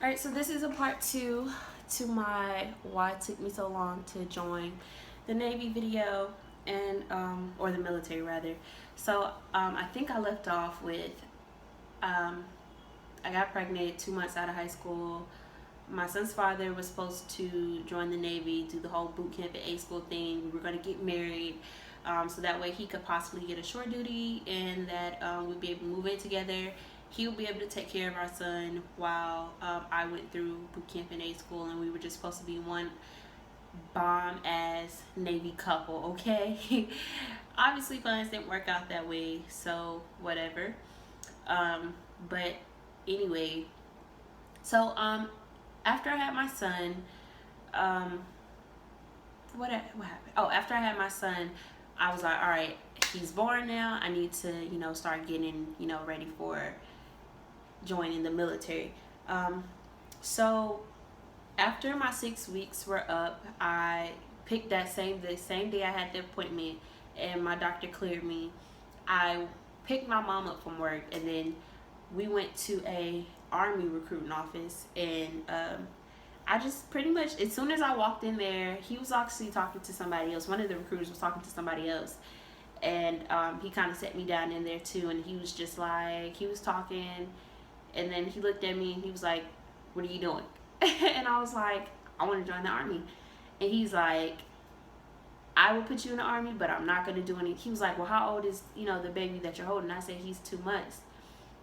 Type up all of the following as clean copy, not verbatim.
Alright, so this is a part 2 to my why it took me so long to join the Navy video and or the military rather. So I think I left off with I got pregnant 2 months out of high school. My son's father was supposed to join the Navy, do the whole boot camp at A school thing. We were going to get married, so that way he could possibly get a shore duty, and that we'd be able to move in together. He would be able to take care of our son while I went through boot camp in A school, and we were just supposed to be one bomb-ass Navy couple, okay? Obviously, plans didn't work out that way, so whatever. But anyway, so after I had my son, what happened? Oh, after I had my son, I was like, all right, he's born now. I need to, start getting, ready for joining the military. So after my 6 weeks were up, I picked the same day I had the appointment, and my doctor cleared me. I picked my mom up from work, and then we went to a Army recruiting office, and I just pretty much, as soon as I walked in there, he was actually talking to somebody else. One of the recruiters was talking to somebody else, and he kind of set me down in there too, and he was just like, he was talking, and then he looked at me and he was like, what are you doing? And I was like, I want to join the Army. And he's like, I will put you in the Army, but I'm not going to do any. He was like, well, how old is, the baby that you're holding? I said, he's 2 months.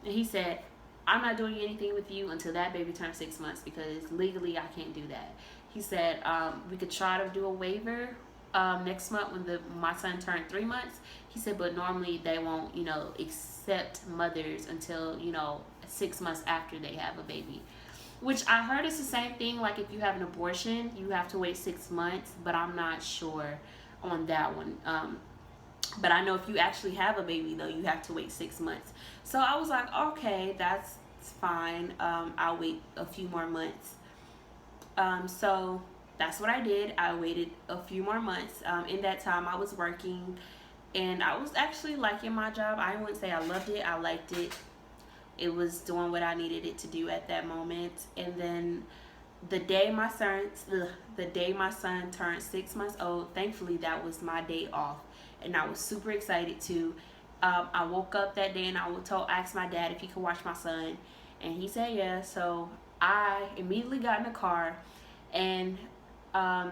And he said, I'm not doing anything with you until that baby turns 6 months, because legally I can't do that. He said, we could try to do a waiver next month when my son turned 3 months. He said, but normally they won't, accept mothers until, 6 months after they have a baby. Which I heard is the same thing, like if you have an abortion, you have to wait 6 months, but I'm not sure on that one. But I know if you actually have a baby, though, you have to wait 6 months. So I was like, okay, that's fine. I'll wait a few more months. So that's what I did. I waited a few more months. In that time, I was working, and I was actually liking my job. I wouldn't say I loved it. I liked it. It was doing what I needed it to do at that moment. And then the day my son turned 6 months old, thankfully that was my day off, and I was super excited too. I woke up that day and I asked my dad if he could watch my son, and he said yeah. So I immediately got in the car, and I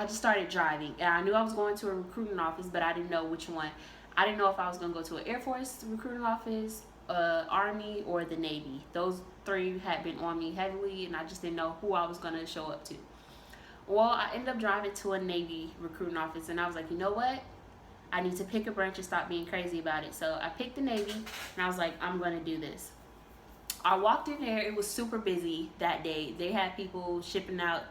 just started driving. And I knew I was going to a recruiting office, but I didn't know which one. I didn't know if I was going to go to an Air Force recruiting office, Army, or the Navy. Those three had been on me heavily, and I just didn't know who I was going to show up to. Well, I ended up driving to a Navy recruiting office, and I was like, you know what? I need to pick a branch and stop being crazy about it. So I picked the Navy, and I was like, I'm going to do this. I walked in there. It was super busy that day. They had people shipping out,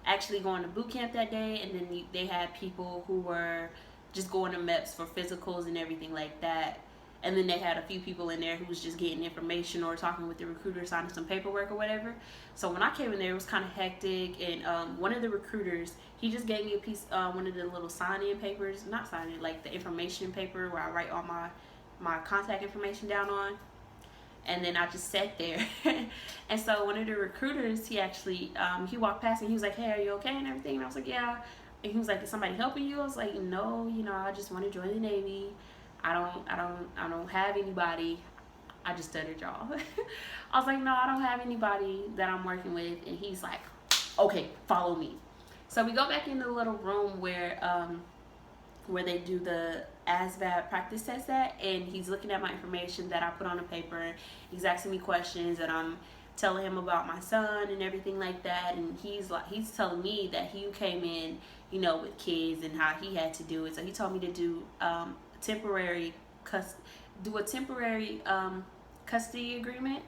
actually going to boot camp that day, and then they had people who were just going to MEPS for physicals and everything like that. And then they had a few people in there who was just getting information or talking with the recruiter, signing some paperwork or whatever. So when I came in there, it was kind of hectic. And one of the recruiters, he just gave me a piece, one of the little sign-in papers, not sign-in, like the information paper where I write all my contact information down on. And then I just sat there. And so one of the recruiters, he actually, he walked past me. He was like, hey, are you okay and everything? And I was like, yeah. And he was like, is somebody helping you? I was like, no, I just want to join the Navy. I don't have anybody. I just stuttered, y'all. I was like, no, I don't have anybody that I'm working with. And he's like, okay, follow me. So we go back in the little room where they do the ASVAB practice test at, and he's looking at my information that I put on the paper. He's asking me questions, and I'm telling him about my son and everything like that. And he's telling me that he came in, with kids and how he had to do it. So he told me to do temporary custody agreement.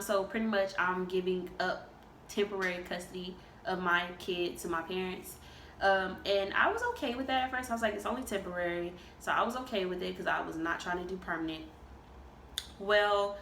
So pretty much I'm giving up temporary custody of my kid to my parents. And I was okay with that at first. I was like, it's only temporary. So I was okay with it because I was not trying to do permanent. Well,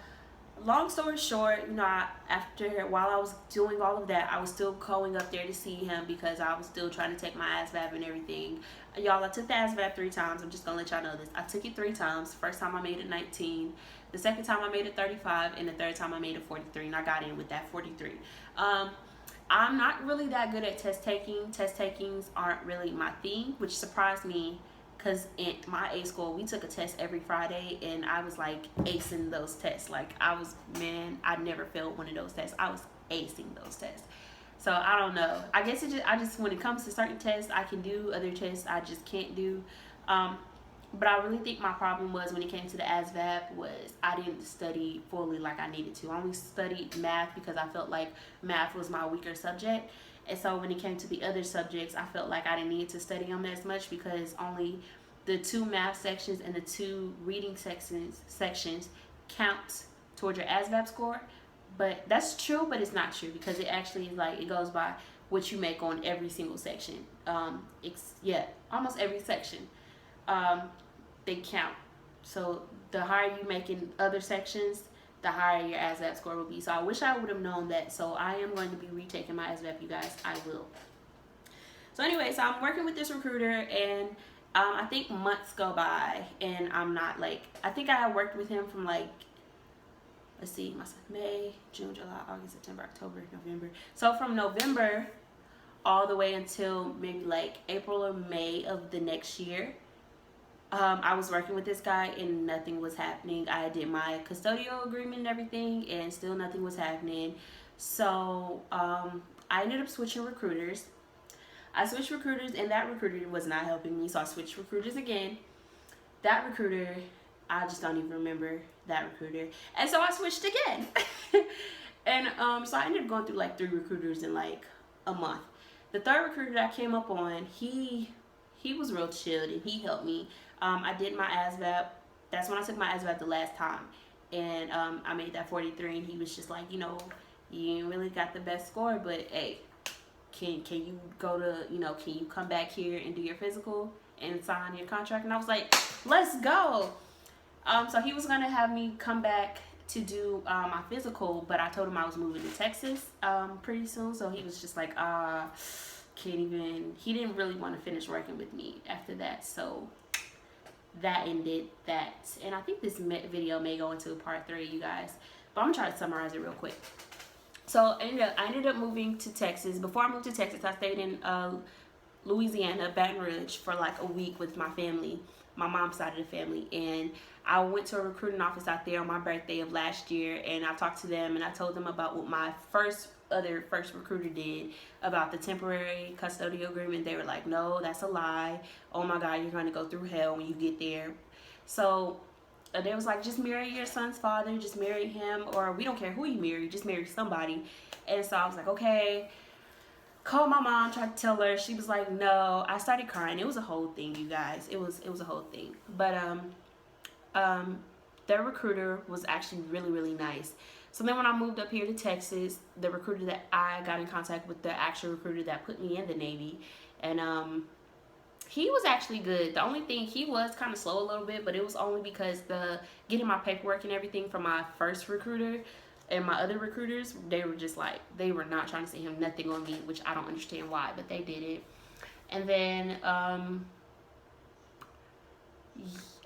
long story short, while I was doing all of that, I was still going up there to see him because I was still trying to take my ASVAB and everything. Y'all, I took the ASVAB 3 times. I'm just gonna let y'all know this. I took it 3 times. First time I made it 19. The second time I made it 35, and the third time I made it 43, and I got in with that 43. I'm not really that good at test taking. Test takings aren't really my thing, which surprised me because in my A school, we took a test every Friday, and I was like acing those tests. Like I never failed one of those tests. I was acing those tests. So I don't know. I guess I just when it comes to certain tests, I can do other tests I just can't do. But I really think my problem was when it came to the ASVAB was I didn't study fully like I needed to. I only studied math because I felt like math was my weaker subject. And so when it came to the other subjects, I felt like I didn't need to study them as much because only the 2 math sections and the 2 reading sections count towards your ASVAB score. But that's true, but it's not true because it actually is like it goes by what you make on every single section. Almost every section. They count. So the higher you make in other sections, the higher your ASVAB score will be. So I wish I would have known that. So I am going to be retaking my ASVAB, you guys. I will. So anyway, so I'm working with this recruiter, and I think months go by, and I'm not like, I think I worked with him from like, let's see, May, June, July, August, September, October, November. So from November all the way until maybe like April or May of the next year, I was working with this guy and nothing was happening. I did my custodial agreement and everything, and still nothing was happening. So I ended up switching recruiters. I switched recruiters, and that recruiter was not helping me, so I switched recruiters again. That recruiter, I just don't even remember that recruiter. And so I switched again. And so I ended up going through like 3 recruiters in like a month. The third recruiter that I came up on, he was real chilled, and he helped me. I did my ASVAB. That's when I took my ASVAB the last time. And I made that 43, and he was just like, you ain't really got the best score, but hey, can you go to, can you come back here and do your physical and sign your contract? And I was like, let's go. So he was going to have me come back to do my physical, but I told him I was moving to Texas pretty soon. So he was just like, he didn't really want to finish working with me after that. So that ended that. And I think this video may go into part 3, you guys, but I'm gonna try to summarize it real quick. So I ended up moving to Texas. Before I moved to Texas, I stayed in Louisiana, Baton Rouge, for like a week with my family, my mom's side of the family. And I went to a recruiting office out there on my birthday of last year, and I talked to them, and I told them about what my first recruiter did about the temporary custodial agreement. They were like, no, that's a lie. Oh my God, you're going to go through hell when you get there. So they was like, just marry your son's father, just marry him, or we don't care who you marry, just marry somebody. And so I was like, okay. Called my mom, tried to tell her. She was like, no. I started crying. It was a whole thing, you guys. It was a whole thing. But their recruiter was actually really, really nice. So then when I moved up here to Texas, the recruiter that I got in contact with, the actual recruiter that put me in the Navy, and he was actually good. The only thing, he was kind of slow a little bit, but it was only because getting my paperwork and everything from my first recruiter and my other recruiters, they were just like, they were not trying to see him nothing on me, which I don't understand why, but they did it. And then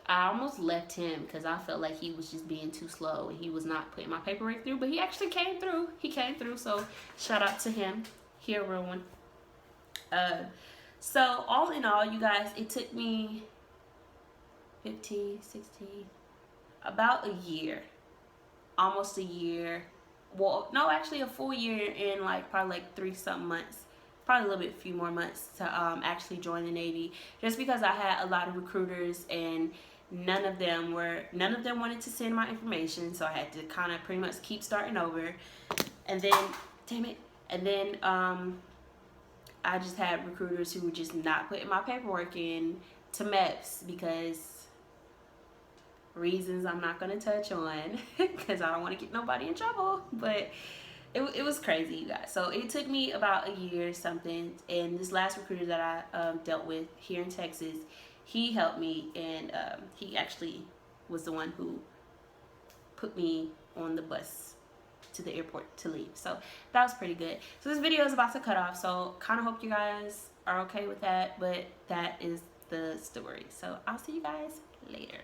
I almost left him because I felt like he was just being too slow and he was not putting my paperwork through, but he actually came through. He came through, so shout out to him. He a real one. So all in all, you guys, it took me 15, 16, about a year. Almost a year. Well, no, actually a full year and like probably like 3-something months. Probably a little bit, few more months to actually join the Navy. Just because I had a lot of recruiters and none of them wanted to send my information, so I had to kind of pretty much keep starting over. And then, damn it, and then I just had recruiters who were just not putting my paperwork in to MEPS because reasons I'm not going to touch on because I don't want to get nobody in trouble. But it was crazy, you guys. So it took me about a year or something, and this last recruiter that I dealt with here in Texas, he helped me, and he actually was the one who put me on the bus to the airport to leave. So that was pretty good. So this video is about to cut off, so kind of hope you guys are okay with that, but that is the story. So I'll see you guys later.